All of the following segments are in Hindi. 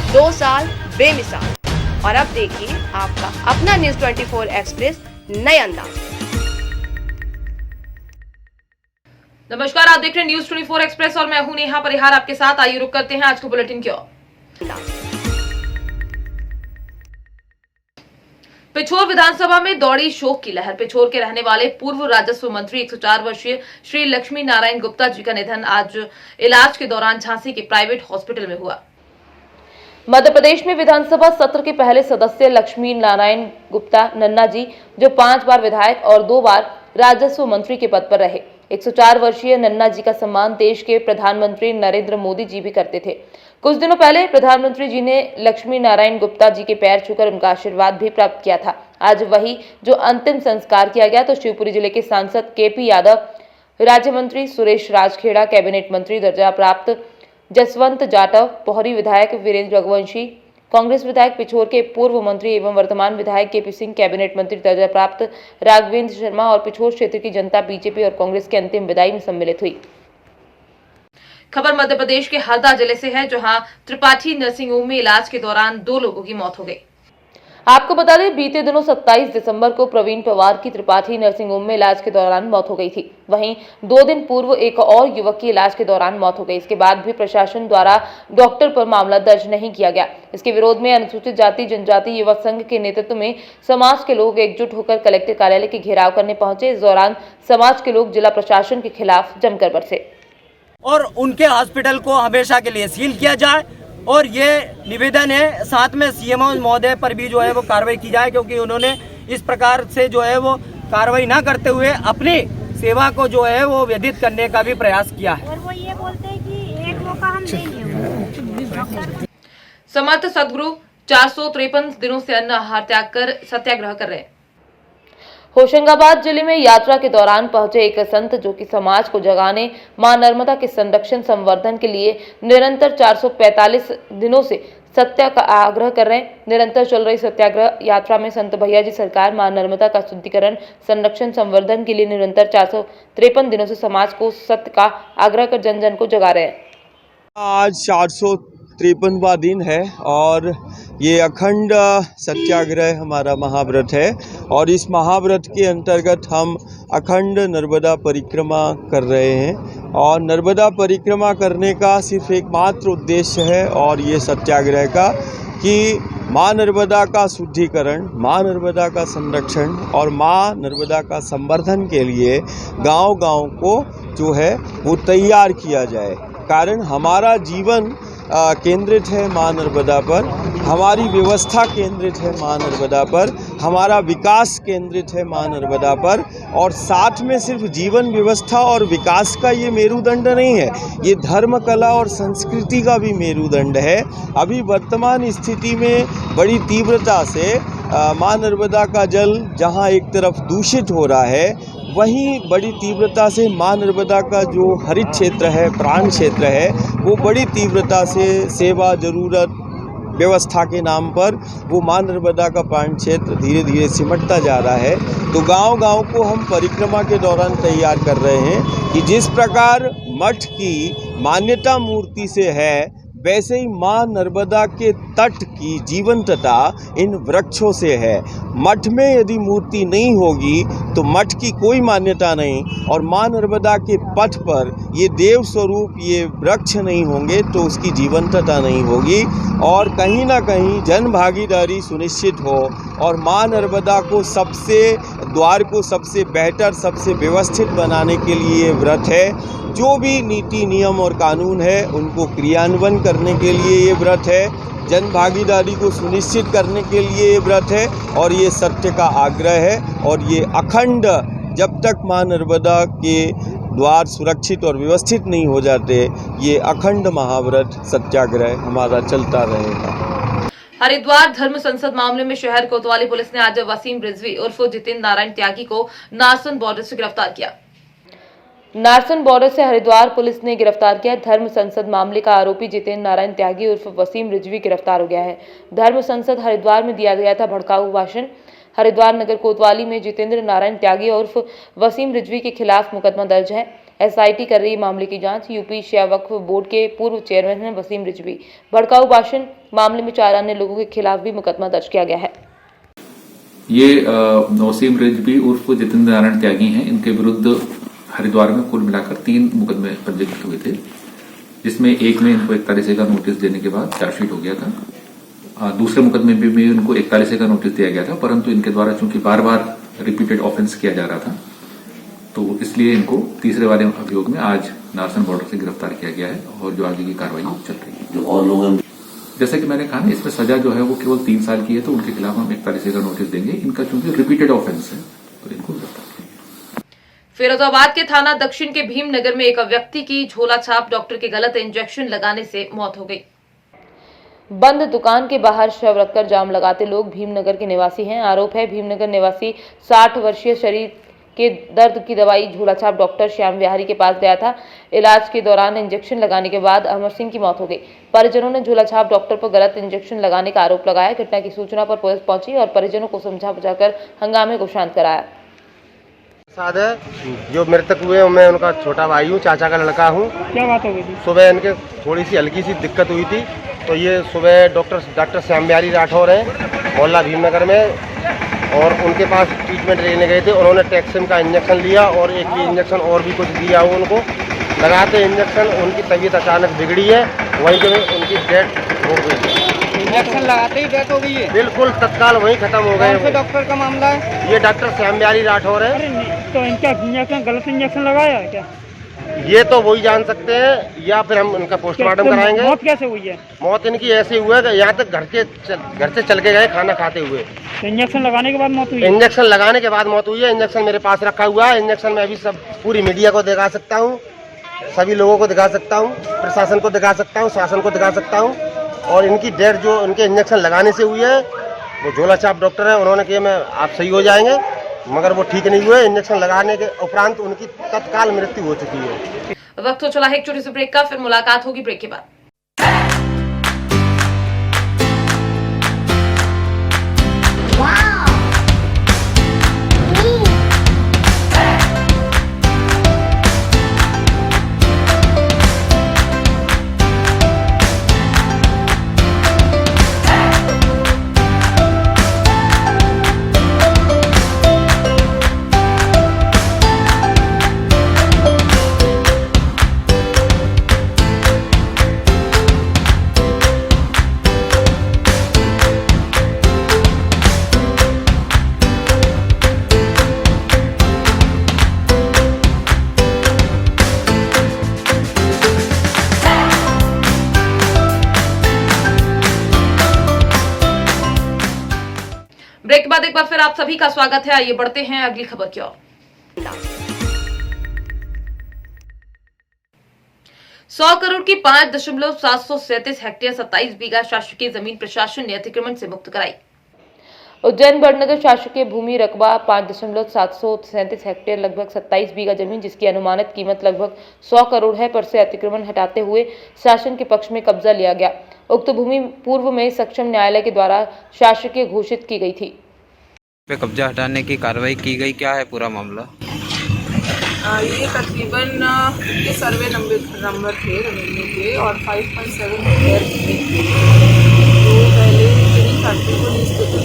2 साल बेमिसाल। और अब देखिए आपका अपना न्यूज़ 24 एक्सप्रेस नए अंदाज में। नमस्कार, आप देख रहे हैं न्यूज़ 24 एक्सप्रेस और मैं हूं नेहा परिहार आपके साथ। आइए रुक करते हैं आज के बुलेटिन की ओर। पिछोर विधानसभा में दौड़ी शोक की लहर। पिछोर के रहने वाले पूर्व राजस्व मंत्री 104 वर्षीय श्री लक्ष्मी नारायण गुप्ता जी का निधन आज इलाज के दौरान झांसी के प्राइवेट हॉस्पिटल में हुआ। मध्य प्रदेश में विधानसभा सत्र के पहले सदस्य लक्ष्मी नारायण गुप्ता नन्ना जी, जो 5 बार विधायक और 2 बार राजस्व मंत्री के पद पर रहे। 104 वर्षीय नन्ना जी का सम्मान देश के प्रधानमंत्री नरेंद्र मोदी जी भी करते थे। कुछ दिनों पहले प्रधानमंत्री जी ने लक्ष्मी नारायण गुप्ता जी के पैर छूकर उनका आशीर्वाद भी प्राप्त किया था। आज वही जो अंतिम संस्कार किया गया तो शिवपुरी जिले के सांसद केपी यादव, राज्य मंत्री सुरेश राजखेड़ा, कैबिनेट मंत्री दर्जा प्राप्त जसवंत जाटव, पोहरी विधायक वीरेंद्र रघुवंशी, कांग्रेस विधायक पिछोर के पूर्व मंत्री एवं वर्तमान विधायक केपी सिंह, कैबिनेट मंत्री दर्जा प्राप्त राघवेंद्र शर्मा और पिछोर क्षेत्र की जनता बीजेपी और कांग्रेस के अंतिम विदाई में सम्मिलित हुई। खबर मध्य प्रदेश के हरदा जिले से है, जहां त्रिपाठी नर्सिंग होम में इलाज के दौरान 2 लोगों की मौत हो गई। आपको बता दें, बीते दिनों 27 दिसंबर को प्रवीण पवार की त्रिपाठी नर्सिंग होम में इलाज के दौरान मौत हो गई थी। वहीं 2 दिन पूर्व एक और युवक की इलाज के दौरान मौत हो गई। इसके बाद भी प्रशासन द्वारा डॉक्टर पर मामला दर्ज नहीं किया गया। इसके विरोध में अनुसूचित जाति जनजाति युवक संघ के नेतृत्व में समाज के लोग एकजुट होकर कलेक्टर कार्यालय के घेराव करने पहुंचे। इस दौरान समाज के लोग जिला प्रशासन के खिलाफ जमकर बरसे और उनके हॉस्पिटल को हमेशा के लिए सील किया जाए। और ये निवेदन है साथ में सीएम महोदय पर भी जो है वो कार्रवाई की जाए, क्योंकि उन्होंने इस प्रकार से जो है वो कार्रवाई ना करते हुए अपनी सेवा को जो है वो व्यतीत करने का भी प्रयास किया है। और वो ये बोलते हैं कि एक मौका हम देंगे। समर्थ सदगुरु 453 दिनों से अन्न आहार त्याग कर सत्याग्रह कर रहे हैं। होशंगाबाद जिले में यात्रा के दौरान पहुंचे एक संत, जो कि समाज को जगाने, मां नर्मदा के संरक्षण संवर्धन के लिए निरंतर 445 दिनों से सत्याग्रह कर रहे हैं। निरंतर चल रही सत्याग्रह यात्रा में संत भैया जी सरकार मां नर्मदा का शुद्धिकरण, संरक्षण, संवर्धन के लिए निरंतर 453 दिनों से समाज को सत्य का आग्रह कर जन जन को जगा रहे हैं। आज 453वां दिन है और ये अखंड सत्याग्रह हमारा महाव्रत है और इस महाव्रत के अंतर्गत हम अखंड नर्मदा परिक्रमा कर रहे हैं। और नर्मदा परिक्रमा करने का सिर्फ एकमात्र उद्देश्य है और ये सत्याग्रह का कि माँ नर्मदा का शुद्धिकरण, माँ नर्मदा का संरक्षण और माँ नर्मदा का संवर्धन के लिए गांव-गांव को जो है वो तैयार किया जाए। कारण हमारा जीवन केंद्रित है माँ नर्मदा पर, हमारी व्यवस्था केंद्रित है माँ नर्मदा पर, हमारा विकास केंद्रित है माँ नर्मदा पर। और साथ में सिर्फ जीवन व्यवस्था और विकास का ये मेरुदंड नहीं है, ये धर्म, कला और संस्कृति का भी मेरुदंड है। अभी वर्तमान स्थिति में बड़ी तीव्रता से माँ नर्मदा का जल जहाँ एक तरफ दूषित हो रहा है, वहीं बड़ी तीव्रता से माँ नर्मदा का जो हरित क्षेत्र है, प्राण क्षेत्र है, वो बड़ी तीव्रता से सेवा, ज़रूरत, व्यवस्था के नाम पर वो माँ नर्मदा का प्राण क्षेत्र धीरे धीरे सिमटता जा रहा है। तो गांव-गांव को हम परिक्रमा के दौरान तैयार कर रहे हैं कि जिस प्रकार मठ की मान्यता मूर्ति से है, वैसे ही माँ नर्मदा के तट की जीवंतता इन वृक्षों से है। मठ में यदि मूर्ति नहीं होगी तो मठ की कोई मान्यता नहीं, और माँ नर्मदा के पथ पर ये देव स्वरूप ये वृक्ष नहीं होंगे तो उसकी जीवंतता नहीं होगी। और कहीं ना कहीं जन भागीदारी सुनिश्चित हो और माँ नर्मदा को द्वार को सबसे बेहतर, सबसे व्यवस्थित बनाने के लिए ये व्रत है। जो भी नीति, नियम और कानून है उनको क्रियान्वयन करने के लिए ये व्रत है, जन भागीदारी को सुनिश्चित करने के लिए ये व्रत है और ये सत्य का आग्रह है। और ये अखंड, जब तक माँ नर्मदा के द्वार सुरक्षित और व्यवस्थित नहीं हो जाते, ये अखंड महाव्रत सत्याग्रह हमारा चलता रहेगा। हरिद्वार धर्म संसद मामले में शहर कोतवाली पुलिस ने आज वसीम रिजवी उर्फ जितेंद्र नारायण त्यागी को नारसन बॉर्डर से गिरफ्तार किया। नारसन बॉर्डर से हरिद्वार पुलिस ने गिरफ्तार किया। धर्म संसद मामले का आरोपी जितेंद्र नारायण त्यागी उर्फ वसीम रिजवी गिरफ्तार हो गया है। धर्म संसद हरिद्वार में दिया गया था भड़काऊ भाषण। हरिद्वार नगर कोतवाली में जितेंद्र नारायण त्यागी उर्फ वसीम रिजवी के खिलाफ मुकदमा दर्ज है। एसआईटी कर रही मामले की जांच। यूपी शिया वक्फ बोर्ड के पूर्व चेयरमैन हैं वसीम रिजवी। भड़काऊ भाषण मामले में 4 अन्य लोगों के खिलाफ भी मुकदमा दर्ज किया गया है। ये वसीम रिजवी उर्फ जितेंद्र नारायण त्यागी हैं। इनके विरुद्ध हरिद्वार में कुल मिलाकर 3 मुकदमे पंजीकृत हुए थे, जिसमें एक में इनको 41 का नोटिस देने के बाद चार्जशीट हो गया था। दूसरे मुकदमे में भी उनको 41 का नोटिस दिया गया था, परंतु इनके द्वारा चूंकि बार बार रिपीटेड ऑफेंस किया जा रहा था, तो इसलिए इनको तीसरे वाले अभियोग में आज नारसन बॉर्डर से गिरफ्तार किया गया है और जो आगे की कार्रवाई चल रही है। जो और लोग जैसे कि मैंने कहा ना, इसमें सजा जो है वो केवल 3 साल की है, तो उनके खिलाफ हम 41 का नोटिस देंगे। इनका चूंकि रिपीटेड ऑफेंस है तो इनको गिरफ्तार करेंगे। फिरोजाबाद के थाना दक्षिण के भीमनगर में एक व्यक्ति की झोला छाप डॉक्टर के गलत इंजेक्शन लगाने से मौत हो गई। बंद दुकान के बाहर शव रखकर जाम लगाते लोग भीमनगर के निवासी हैं। आरोप है भीमनगर निवासी 60 वर्षीय शरीर के दर्द की दवाई झोलाछाप डॉक्टर श्याम विहारी के पास गया था। इलाज के दौरान इंजेक्शन लगाने के बाद अमर सिंह की मौत हो गई। परिजनों ने झोलाछाप डॉक्टर पर गलत इंजेक्शन लगाने का आरोप लगाया। घटना की सूचना पर पुलिस पहुंची और परिजनों को समझा बुझाकर हंगामे को शांत कराया। जो मृतक हुए मैं उनका छोटा भाई हूँ, चाचा का लड़का हूँ। क्या बात हो गई थी? सुबह इनके थोड़ी सी हल्की सी दिक्कत हुई थी, तो ये सुबह डॉक्टर श्याम बिहारी राठौर हैं मोहल्ला भीमनगर में, और उनके पास ट्रीटमेंट लेने गए थे। उन्होंने टैक्सिम का इंजेक्शन लिया और एक ही इंजेक्शन और भी कुछ दिया हो उनको। लगाते इंजेक्शन उनकी तबीयत अचानक बिगड़ी है, वहीं जो उनकी डेथ हो गई। इंजेक्शन लगाते ही डेथ हो गई है? बिल्कुल तत्काल वहीं खत्म हो गए। कौन से डॉक्टर का मामला है? ये डॉक्टर श्याम बिहारी राठौर है। तो इनका इंजेक्शन गलत इंजेक्शन लगाया है क्या? ये तो वही जान सकते हैं, या फिर हम उनका पोस्टमार्टम कराएंगे। मौत कैसे हुई है? मौत इनकी ऐसी हुई है कि यहाँ तक घर से चल के गए खाना खाते हुए। तो इंजेक्शन लगाने के बाद मौत हुई है? इंजेक्शन लगाने के बाद मौत हुई है। इंजेक्शन मेरे पास रखा हुआ है। इंजेक्शन मैं अभी सब पूरी मीडिया को दिखा सकता हूँ, सभी लोगों को दिखा सकता हूँ, प्रशासन को दिखा सकता हूँ, शासन को दिखा सकता हूँ। और इनकी डेथ जो उनके इंजेक्शन लगाने से हुई है, वो झोलाछाप डॉक्टर है, उन्होंने कहा मैं आप सही हो जाएंगे, मगर वो ठीक नहीं हुए। इंजेक्शन लगाने के उपरांत उनकी तत्काल मृत्यु हो चुकी है। वक्त हो चला है एक छोटी सी ब्रेक का, फिर मुलाकात होगी ब्रेक के बाद। ब्रेक के बाद एक बार फिर आप सभी का स्वागत है। आइए बढ़ते हैं अगली खबर की ओर। 100 करोड़ की 5.737 हेक्टेयर 27 बीघा शासकीय जमीन प्रशासन ने अतिक्रमण से मुक्त कराई। उज्जैन बड़नगर शासकीय भूमि रकबा 5.737 हेक्टेयर लगभग 27 बीघा जमीन, जिसकी अनुमानित कीमत लगभग 100 करोड़ है, पर से अतिक्रमण हटाते हुए शासन के पक्ष में कब्जा लिया गया। उक्त भूमि पूर्व में सक्षम न्यायालय के द्वारा शासकीय घोषित की गई थी। पे कब्जा हटाने की कार्रवाई की गई, क्या है पूरा मामला? ये तकरीबन ये सर्वे नंबर थे रेवेन्यू के और 5.7 हेक्टेयर जमीन थे। तो पहले ग्रीन फैक्ट्री को लीज पे थे,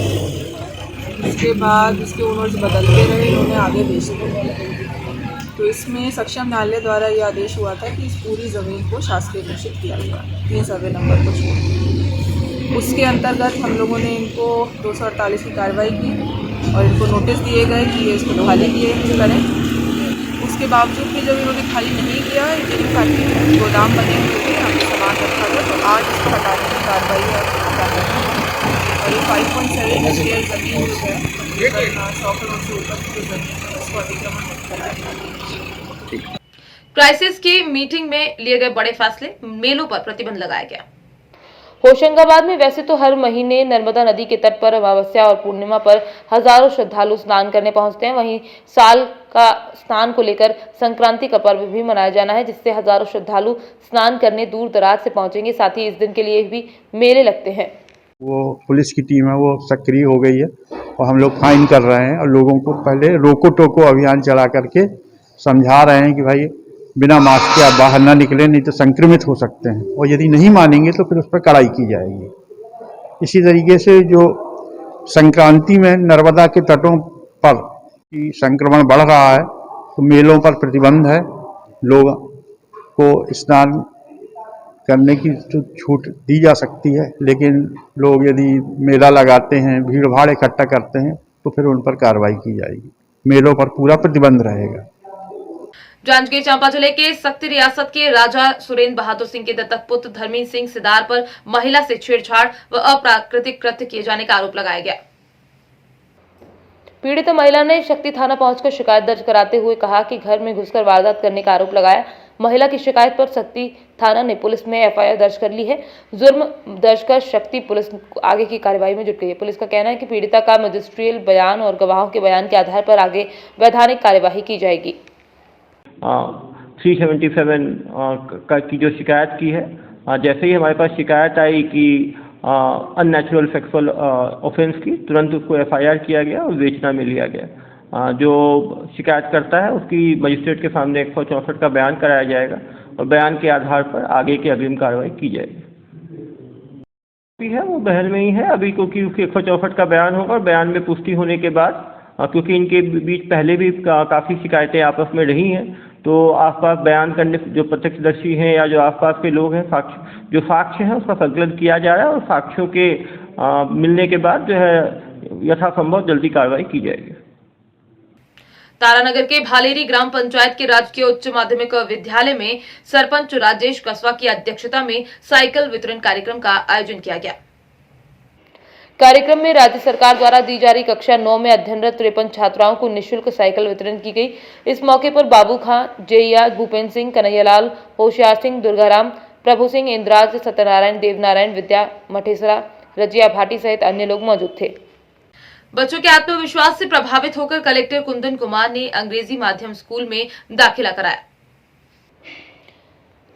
उसके बाद उसके ओनर्स बदलते रहे, इन्होंने आगे बेच दिया। तो इसमें सक्षम न्यायालय द्वारा ये आदेश हुआ था कि इस पूरी ज़मीन को शासकीय घोषित किया गया, ये सर्वे नंबर को छोड़। उसके अंतर्गत हम लोगों ने इनको 248 की कार्रवाई की और इनको नोटिस दिए गए कि ये इसको खाली किए करें। उसके बावजूद भी जब इन्होंने खाली नहीं किया, ग्रीन फैक्ट्री गोदाम बने हुए थे, यहाँ पर सामान रखा था, तो आज इसको हटाने की कार्रवाई है। और ये 5.7 हेक्टेयर ज़मीन जो है 100 करोड़ से ऊपर की ज़मीन है, उसको अतिक्रमण कराया। क्राइसिस की मीटिंग में लिए गए बड़े फैसले, मेलों पर प्रतिबंध लगाया गया। होशंगाबाद में वैसे तो हर महीने नर्मदा नदी के तट पर अमावस्या और पूर्णिमा पर हजारों श्रद्धालु स्नान करने पहुंचते हैं। वहीं साल का स्नान को लेकर संक्रांति का पर्व भी मनाया जाना है, जिससे हजारों श्रद्धालु स्नान करने दूर दराज से पहुंचेंगे। साथ ही इस दिन के लिए भी मेले लगते हैं। वो पुलिस की टीम है, वो सक्रिय हो गई है और हम लोग फाइन कर रहे हैं और लोगों को पहले रोको टोको अभियान चला करके समझा रहे हैं कि भाई बिना मास्क के आप बाहर ना निकलें, नहीं तो संक्रमित हो सकते हैं, और यदि नहीं मानेंगे तो फिर उस पर कड़ाई की जाएगी। इसी तरीके से जो संक्रांति में नर्मदा के तटों पर की संक्रमण बढ़ रहा है, तो मेलों पर प्रतिबंध है। लोग को स्नान करने की तो छूट दी जा सकती है, लेकिन लोग यदि मेला लगाते हैं, भीड़ भाड़ इकट्ठा करते हैं, तो फिर उन पर कार्रवाई की जाएगी। मेलों पर पूरा प्रतिबंध रहेगा। जांजगीर चांपा जिले के सक्ती रियासत के राजा सुरेंद्र बहादुर सिंह के दत्तक पुत्र धर्मेंद्र सिंह सिदार पर महिला से छेड़छाड़ व अप्राकृतिक कृत्य किए जाने का आरोप लगाया गया। पीड़ित महिला ने शक्ति थाना पहुंचकर शिकायत दर्ज कराते हुए कहा कि घर में घुसकर वारदात करने का आरोप लगाया। महिला की शिकायत पर शक्ति थाना ने पुलिस में एफआईआर दर्ज कर ली है। जुर्म दर्ज कर शक्ति पुलिस आगे की कार्रवाई में जुट गई है। पुलिस का कहना है कि पीड़िता का मजिस्ट्रियल बयान और गवाहों के बयान के आधार पर आगे वैधानिक कार्यवाही की जाएगी। 377 की जो शिकायत की है, जैसे ही हमारे पास शिकायत आई कि अननेचुरल सेक्सुअल ऑफेंस की, तुरंत उसको एफआईआर किया गया और विवेचना में लिया गया। जो शिकायत करता है उसकी मजिस्ट्रेट के सामने 164 का बयान कराया जाएगा और बयान के आधार पर आगे की अग्रिम कार्रवाई की जाएगी। है वो बहल में ही है अभी, क्योंकि उसकी 164 का बयान होगा और बयान में पुष्टि होने के बाद, क्योंकि इनके बीच पहले भी काफ़ी शिकायतें आपस में रही हैं, तो आसपास बयान करने जो प्रत्यक्षदर्शी हैं या जो आसपास के लोग हैं, साक्ष्य हैं, उसका संकलन किया जा रहा है और साक्ष्यों के मिलने के बाद जो है यथासंभव जल्दी कार्रवाई की जाएगी। तारानगर के भालेरी ग्राम पंचायत के राजकीय उच्च माध्यमिक विद्यालय में सरपंच राजेश कसवा की अध्यक्षता में साइकिल वितरण कार्यक्रम का आयोजन किया गया। कार्यक्रम में राज्य सरकार द्वारा दी जा रही कक्षा 9 में अध्ययनरत 53 छात्राओं को निःशुल्क साइकिल वितरण की गई। इस मौके पर बाबू खां, जैया, भूपेंद्र सिंह, कन्हैयालाल, होशियार सिंह, दुर्गाराम, प्रभु सिंह, इंद्राज, सत्यनारायण, देवनारायण, विद्या मठेसरा, रजिया भाटी सहित अन्य लोग मौजूद थे। बच्चों के आत्मविश्वास से प्रभावित होकर कलेक्टर कुंदन कुमार ने अंग्रेजी माध्यम स्कूल में दाखिला कराया।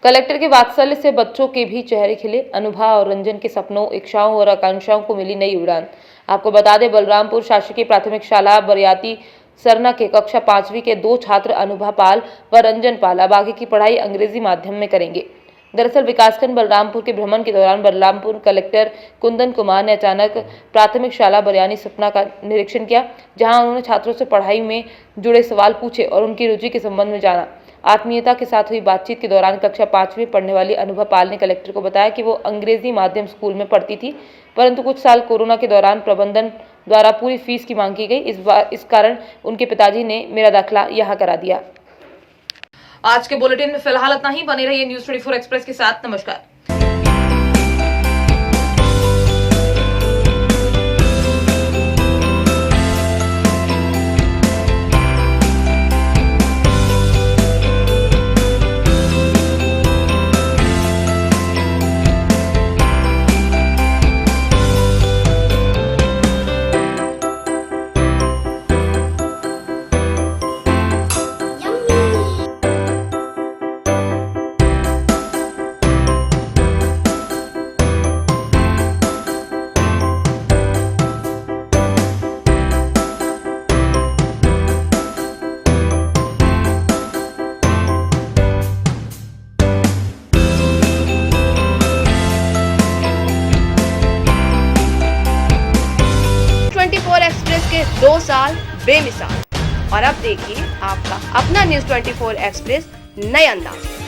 कलेक्टर के वात्सल्य से बच्चों के भी चेहरे खिले। अनुभा और रंजन के सपनों, इच्छाओं और आकांक्षाओं को मिली नई उड़ान। आपको बता दें, बलरामपुर शासकीय प्राथमिक शाला बरियाती सरना के कक्षा 5वीं के 2 छात्र अनुभा पाल व रंजन पाल अब आगे की पढ़ाई अंग्रेजी माध्यम में करेंगे। दरअसल विकासखंड बलरामपुर के भ्रमण के दौरान बलरामपुर कलेक्टर कुंदन कुमार ने अचानक प्राथमिक शाला बरियानी सपना का निरीक्षण किया, जहां उन्होंने छात्रों से पढ़ाई में जुड़े सवाल पूछे और उनकी रुचि के संबंध में जाना। आत्मीयता के साथ हुई बातचीत के दौरान कक्षा 5वीं पढ़ने वाली अनुभा पाल ने कलेक्टर को बताया कि वो अंग्रेजी माध्यम स्कूल में पढ़ती थी, परंतु कुछ साल कोरोना के दौरान प्रबंधन द्वारा पूरी फीस की मांग की गई। इस कारण उनके पिताजी ने मेरा दाखिला यहाँ करा दिया। आज के बुलेटिन में फिलहाल इतना ही। बने रहिए न्यूज़ 24 एक्सप्रेस के साथ। नमस्कार। एक्सप्रेस के 2 साल बेमिसाल। और अब देखिए आपका अपना न्यूज़ 24 एक्सप्रेस नए अंदाज।